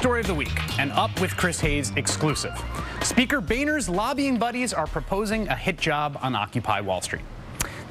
story of the week, an Up with Chris Hayes exclusive. Speaker Boehner's lobbying buddies are proposing a hit job on Occupy Wall Street.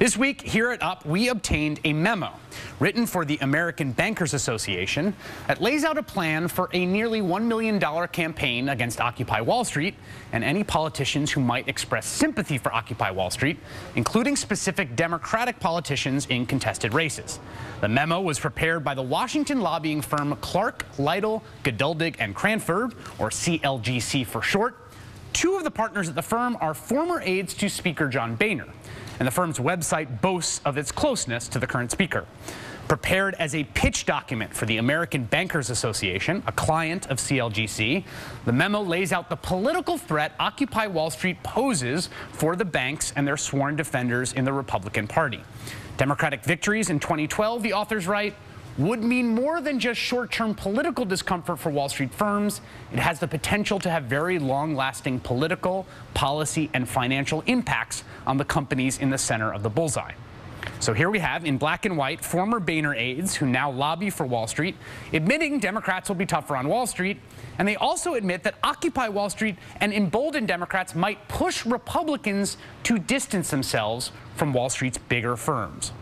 This week, here at Up, we obtained a memo written for the American Bankers Association that lays out a plan for a nearly $1 million campaign against Occupy Wall Street and any politicians who might express sympathy for Occupy Wall Street, including specific Democratic politicians in contested races. The memo was prepared by the Washington lobbying firm Clark, Lytle, Geduldig and Cranford, or CLGC for short. Two of the partners at the firm are former aides to Speaker John Boehner, and the firm's website boasts of its closeness to the current speaker. Prepared as a pitch document for the American Bankers Association, a client of CLGC, the memo lays out the political threat Occupy Wall Street poses for the banks and their sworn defenders in the Republican Party. Democratic victories in 2012, the authors write, would mean more than just short-term political discomfort for Wall Street firms. It has the potential to have very long-lasting political, policy, and financial impacts on the companies in the center of the bullseye. So here we have, in black and white, former Boehner aides who now lobby for Wall Street, admitting Democrats will be tougher on Wall Street, and they also admit that Occupy Wall Street and emboldened Democrats might push Republicans to distance themselves from Wall Street's bigger firms.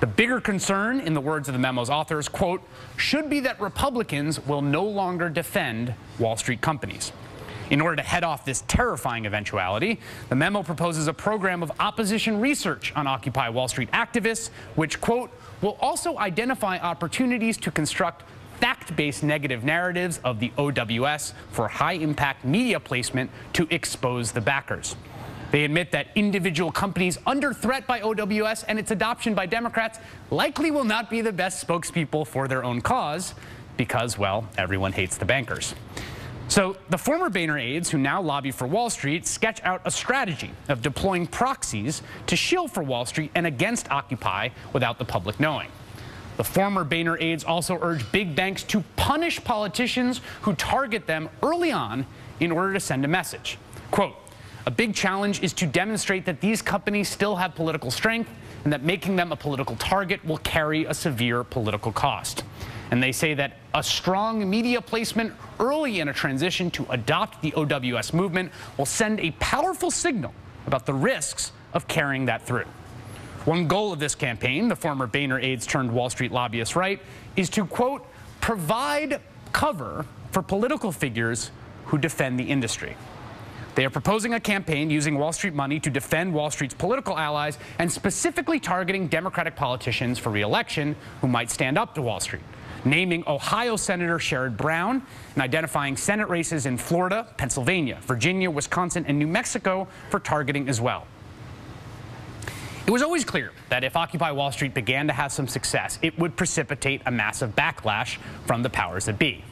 The bigger concern, in the words of the memo's authors, quote, should be that Republicans will no longer defend Wall Street companies. In order to head off this terrifying eventuality, the memo proposes a program of opposition research on Occupy Wall Street activists, which, quote, will also identify opportunities to construct fact-based negative narratives of the OWS for high-impact media placement to expose the backers. They admit that individual companies under threat by OWS and its adoption by Democrats likely will not be the best spokespeople for their own cause because, well, everyone hates the bankers. So the former Boehner aides who now lobby for Wall Street sketch out a strategy of deploying proxies to shield for Wall Street and against Occupy without the public knowing. The former Boehner aides also urge big banks to punish politicians who target them early on in order to send a message. Quote, a big challenge is to demonstrate that these companies still have political strength and that making them a political target will carry a severe political cost. And they say that a strong media placement early in a transition to adopt the OWS movement will send a powerful signal about the risks of carrying that through. One goal of this campaign, the former Boehner aides turned Wall Street lobbyists write, is to, quote, provide cover for political figures who defend the industry. They are proposing a campaign using Wall Street money to defend Wall Street's political allies and specifically targeting Democratic politicians for re-election who might stand up to Wall Street, naming Ohio Senator Sherrod Brown and identifying Senate races in Florida, Pennsylvania, Virginia, Wisconsin, and New Mexico for targeting as well. It was always clear that if Occupy Wall Street began to have some success, it would precipitate a massive backlash from the powers that be.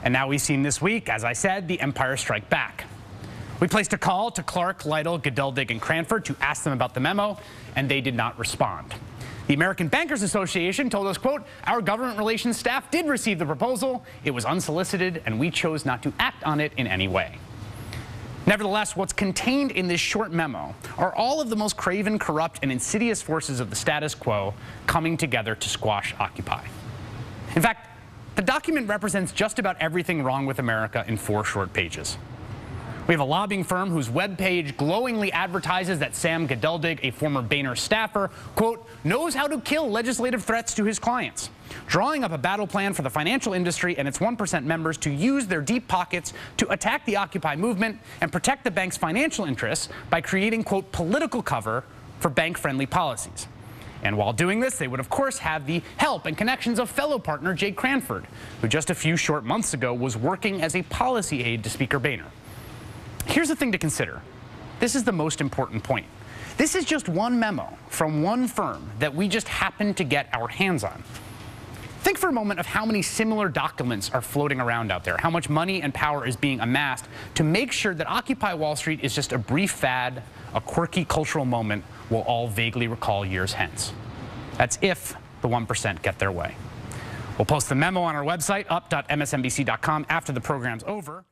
And now we've seen this week, as I said, the empire strike back. We placed a call to Clark, Lytle, Geduldig, and Cranford to ask them about the memo, and they did not respond. The American Bankers Association told us, quote, our government relations staff did receive the proposal. It was unsolicited, and we chose not to act on it in any way. Nevertheless, what's contained in this short memo are all of the most craven, corrupt, and insidious forces of the status quo coming together to squash Occupy. In fact, the document represents just about everything wrong with America in 4 short pages. We have a lobbying firm whose webpage glowingly advertises that Sam Geduldig, a former Boehner staffer, quote, knows how to kill legislative threats to his clients, drawing up a battle plan for the financial industry and its 1% members to use their deep pockets to attack the Occupy movement and protect the bank's financial interests by creating, quote, political cover for bank-friendly policies. And while doing this, they would, of course, have the help and connections of fellow partner Jay Cranford, who just a few short months ago was working as a policy aide to Speaker Boehner. Here's the thing to consider. This is the most important point. This is just one memo from one firm that we just happened to get our hands on. Think for a moment of how many similar documents are floating around out there, how much money and power is being amassed to make sure that Occupy Wall Street is just a brief fad, a quirky cultural moment we'll all vaguely recall years hence. That's if the 1% get their way. We'll post the memo on our website, up.msnbc.com, after the program's over.